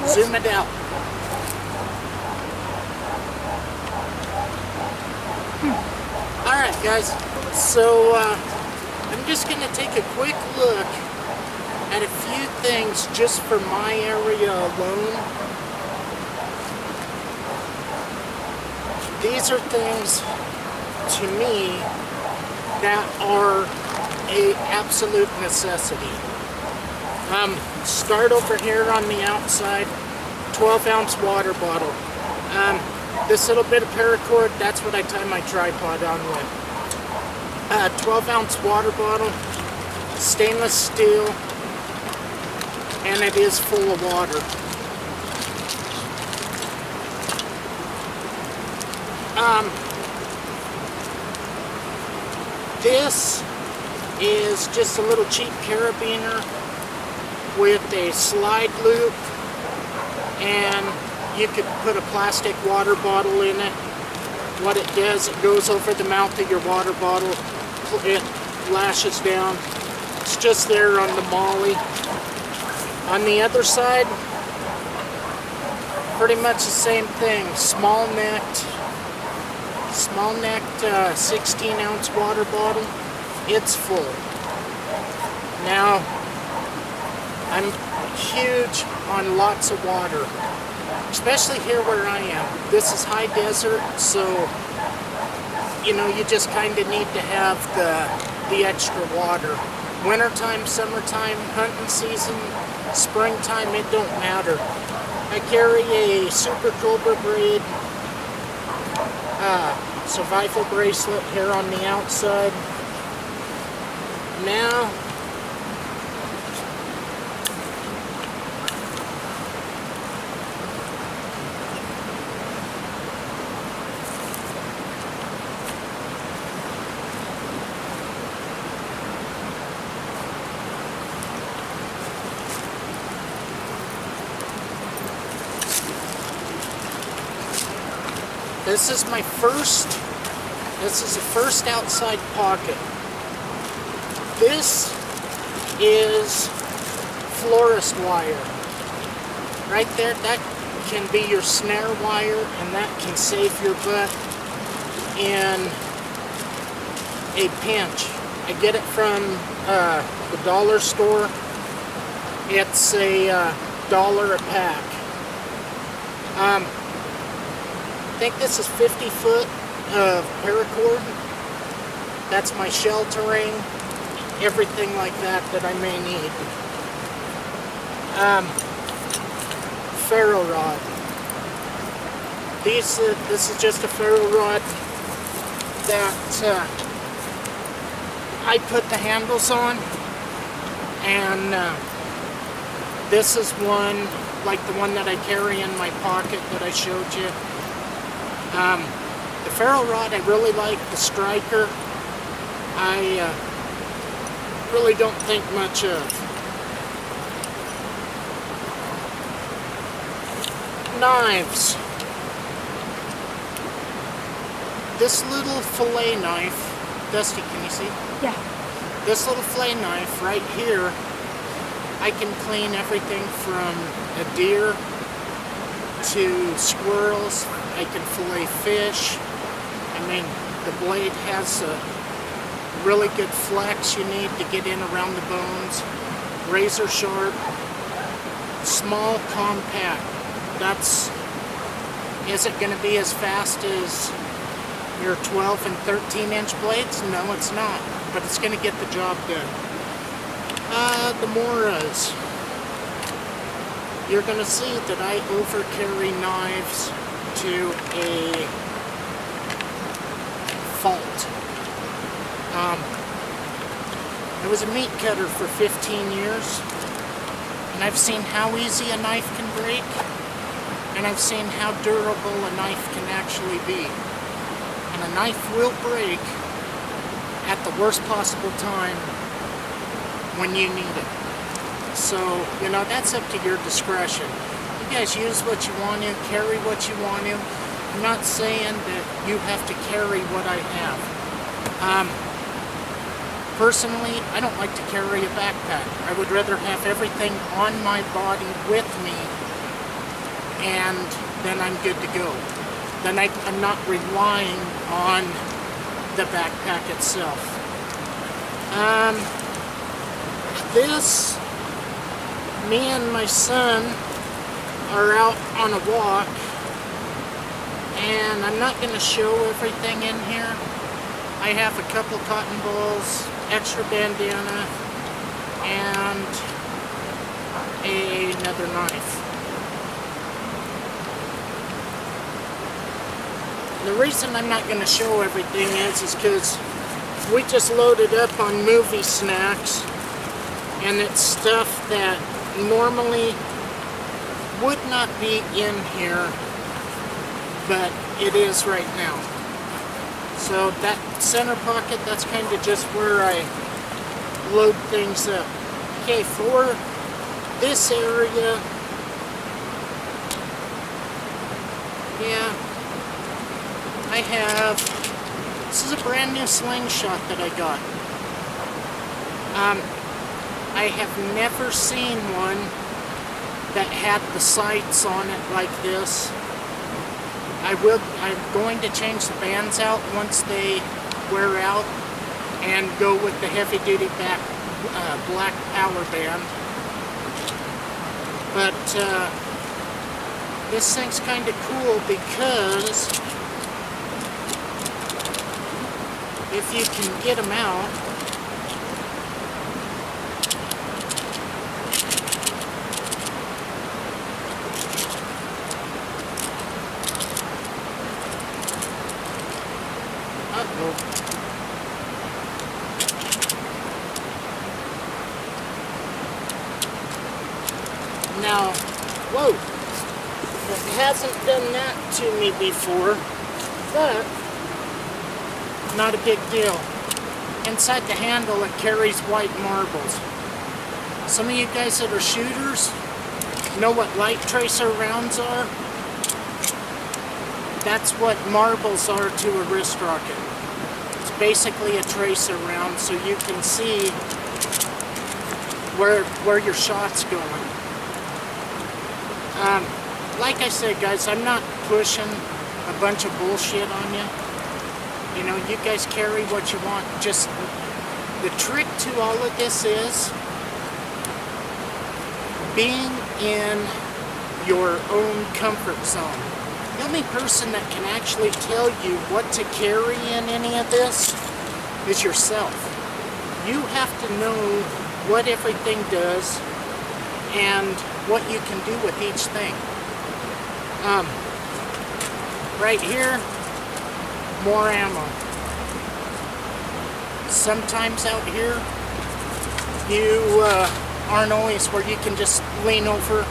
Zoom it out. Alright guys, so I'm just going to take a quick look at a few things just for my area alone. These are things to me that are a absolute necessity. Start over here on the outside, 12-ounce water bottle. This little bit of paracord, that's what I tie my tripod on with. 12-ounce water bottle, stainless steel, and it is full of water. This is just a little cheap carabiner with a slide loop, and you could put a plastic water bottle in it. What it does, it goes over the mouth of your water bottle, it lashes down. It's just there on the MOLLE. On the other side, pretty much the same thing. Small necked 16-ounce water bottle. It's full. Now, I'm huge on lots of water, especially here where I am. This is high desert, so you know, you just kind of need to have the extra water. Wintertime, summertime, hunting season, springtime, it don't matter. I carry a Super Cobra braid survival bracelet here on the outside. Now, this is the first outside pocket. This is florist wire. Right there, that can be your snare wire, and that can save your butt in a pinch. I get it from the dollar store. It's a $1 a pack. I think this is 50 foot of paracord. That's my sheltering, everything like that I may need. Ferro rod. This is just a ferro rod that I put the handles on, and this is one like the one that I carry in my pocket that I showed you. The ferro rod, I really like. The striker, I really don't think much of. Knives. This little fillet knife, Dusty, can you see? Yeah. This little fillet knife right here, I can clean everything from a deer to squirrels. I can fillet fish. I mean, the blade has a really good flex you need to get in around the bones. Razor sharp, small, compact. Is it going to be as fast as your 12 and 13-inch blades? No, it's not. But it's going to get the job done. The Moras. You're going to see that I overcarry knives to a fault. I was a meat cutter for 15 years, and I've seen how easy a knife can break, and I've seen how durable a knife can actually be. And a knife will break at the worst possible time when you need it. So, you know, that's up to your discretion. You guys use what you want to, carry what you want to. I'm not saying that you have to carry what I have. Personally, I don't like to carry a backpack. I would rather have everything on my body with me and then I'm good to go. Then I'm not relying on the backpack itself. This, me and my son are out on a walk, and I'm not going to show everything in here. I have a couple cotton balls, extra bandana, and another knife. The reason I'm not going to show everything is because we just loaded up on movie snacks, and it's stuff that normally would not be in here, but it is right now. So that center pocket, that's kind of just where I load things up. Okay, for this area, yeah, I have, this is a brand new slingshot that I got. I have never seen one that had the sights on it like this. I'm going to change the bands out once they wear out and go with the heavy-duty black power band. But this thing's kind of cool because if you can get them out, now, whoa, it hasn't done that to me before, but not a big deal. Inside the handle, it carries white marbles. Some of you guys that are shooters know what light tracer rounds are. That's what marbles are to a wrist rocket. It's basically a tracer round, so you can see where your shot's going. Like I said, guys, I'm not pushing a bunch of bullshit on you. You know, you guys carry what you want. Just the trick to all of this is being in your own comfort zone. The only person that can actually tell you what to carry in any of this is yourself. You have to know what everything does and what you can do with each thing. Right here, more ammo. Sometimes out here, you aren't always where you can just lean over,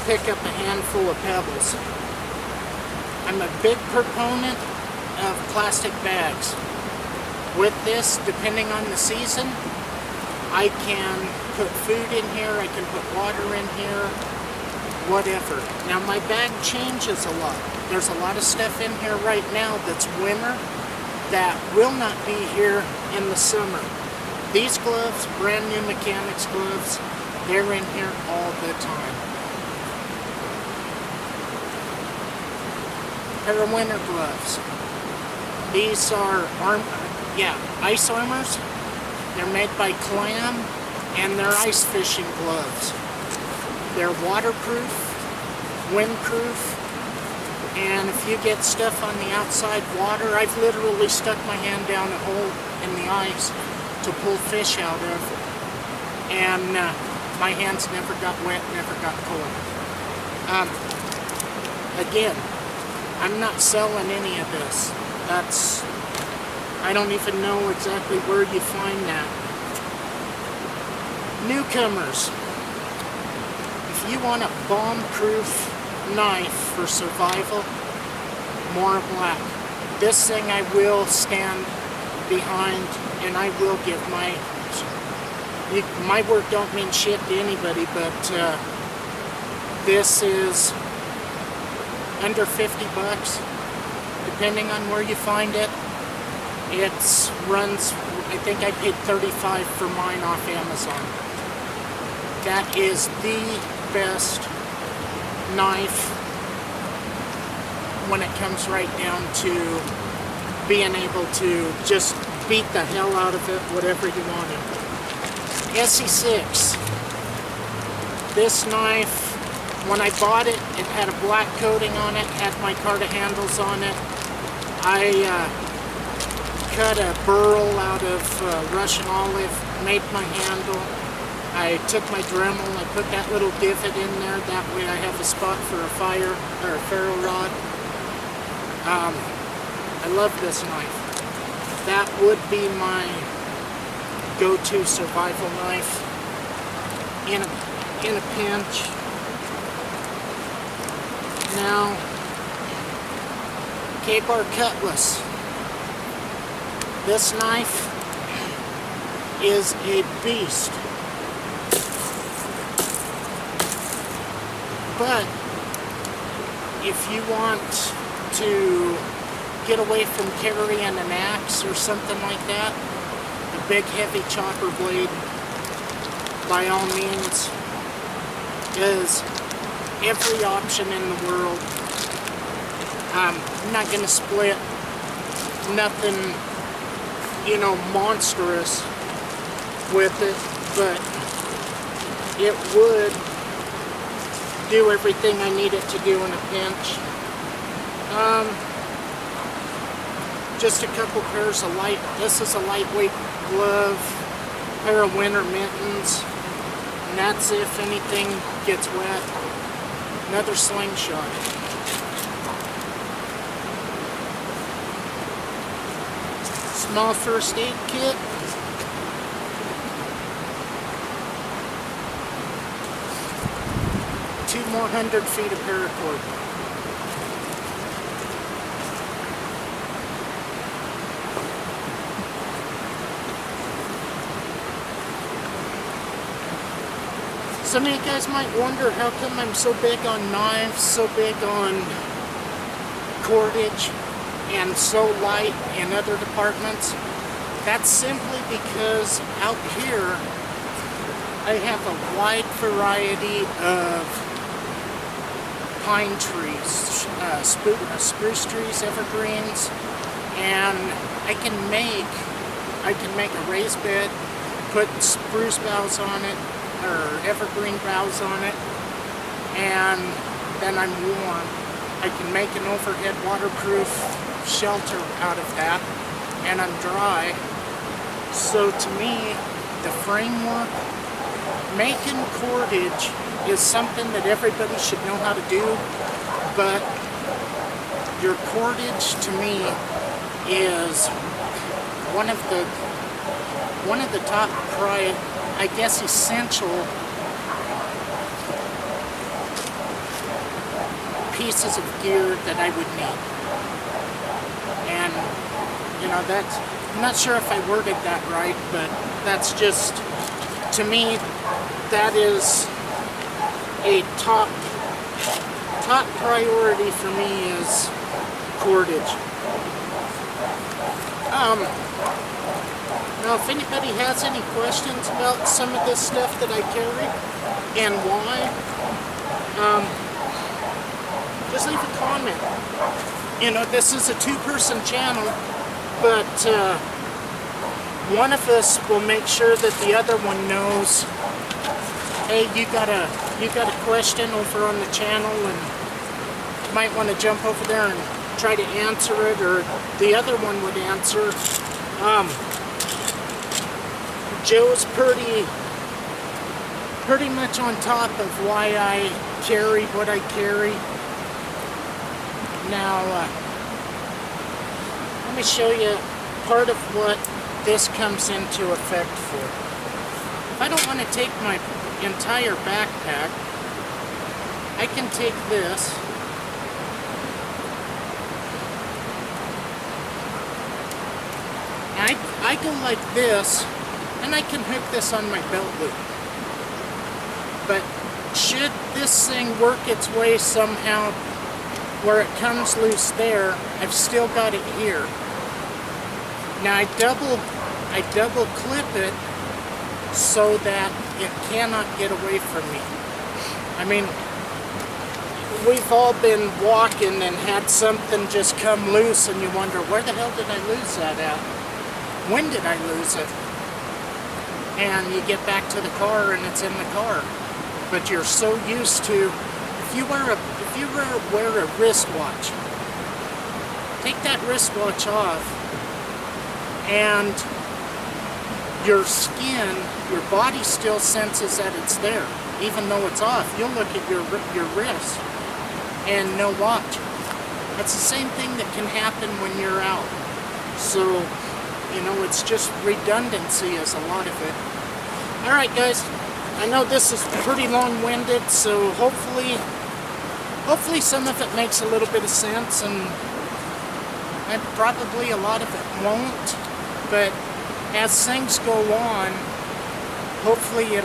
pick up a handful of pebbles. I'm a big proponent of plastic bags. With this, depending on the season, I can put food in here, I can put water in here, whatever. Now my bag changes a lot. There's a lot of stuff in here right now that's winter that will not be here in the summer. These gloves, brand new mechanics gloves, they're in here all the time. Pair of winter gloves. These are ice armors. They're made by Clam, and they're ice fishing gloves. They're waterproof, windproof, and if you get stuff on the outside water, I've literally stuck my hand down a hole in the ice to pull fish out of, and my hands never got wet, never got cold. Again, I'm not selling any of this. I don't even know exactly where you find that. Newcomers, if you want a bomb-proof knife for survival, more black. This thing I will stand behind, and I will give my word don't mean shit to anybody, but this is under 50 bucks, depending on where you find it. It runs, I think I paid $35 for mine off Amazon. That is the best knife when it comes right down to being able to just beat the hell out of it, whatever you wanted. SE6. This knife, when I bought it, it had a black coating on it, had micarta handles on it. I cut a burl out of Russian olive, made my handle. I took my Dremel, I put that little divot in there, that way I have a spot for a fire, or a ferro rod. I love this knife. That would be my go-to survival knife in a pinch. Now, Ka-Bar Cutlass. This knife is a beast. But if you want to get away from carrying an axe or something like that, a big heavy chopper blade, by all means, is every option in the world. I'm not going to split nothing, you know, monstrous with it, but it would do everything I need it to do in a pinch. Just a couple pairs of this is a lightweight glove, pair of winter mittens, and that's if anything gets wet. Another slingshot. Small first aid kit. Two more 100 feet of paracord. Some of you guys might wonder how come I'm so big on knives, so big on cordage, and so light in other departments. That's simply because out here I have a wide variety of pine trees, spruce trees, evergreens, and I can make a raised bed, put spruce boughs on it, or evergreen boughs on it, and then I'm warm. I can make an overhead waterproof shelter out of that, and I'm dry. So to me, the framework, making cordage is something that everybody should know how to do, but your cordage to me is one of the top I guess essential pieces of gear that I would need. And you know, I'm not sure if I worded that right, but that's just, to me, that is a top priority for me is cordage. Now, if anybody has any questions about some of this stuff that I carry and why, just leave a comment. You know, this is a two-person channel, but one of us will make sure that the other one knows, hey, you got a question over on the channel, and might want to jump over there and try to answer it, or the other one would answer. Joe's pretty much on top of why I carry what I carry. Now, let me show you part of what this comes into effect for. If I don't want to take my entire backpack, I can take this. I go like this, and I can hook this on my belt loop. But should this thing work its way somehow where it comes loose there, I've still got it here. Now I double clip it so that it cannot get away from me. I mean, we've all been walking and had something just come loose and you wonder, where the hell did I lose that at? When did I lose it? And you get back to the car and it's in the car. But you're so used to, if you wear a wristwatch, take that wristwatch off and your skin, your body still senses that it's there. Even though it's off, you'll look at your wrist and know watch. That's the same thing that can happen when you're out. So, you know, it's just redundancy is a lot of it. Alright guys, I know this is pretty long-winded, so hopefully some of it makes a little bit of sense, and probably a lot of it won't, but as things go on, hopefully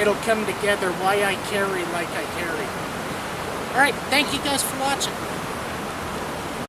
it'll come together why I carry like I carry. Alright, thank you guys for watching.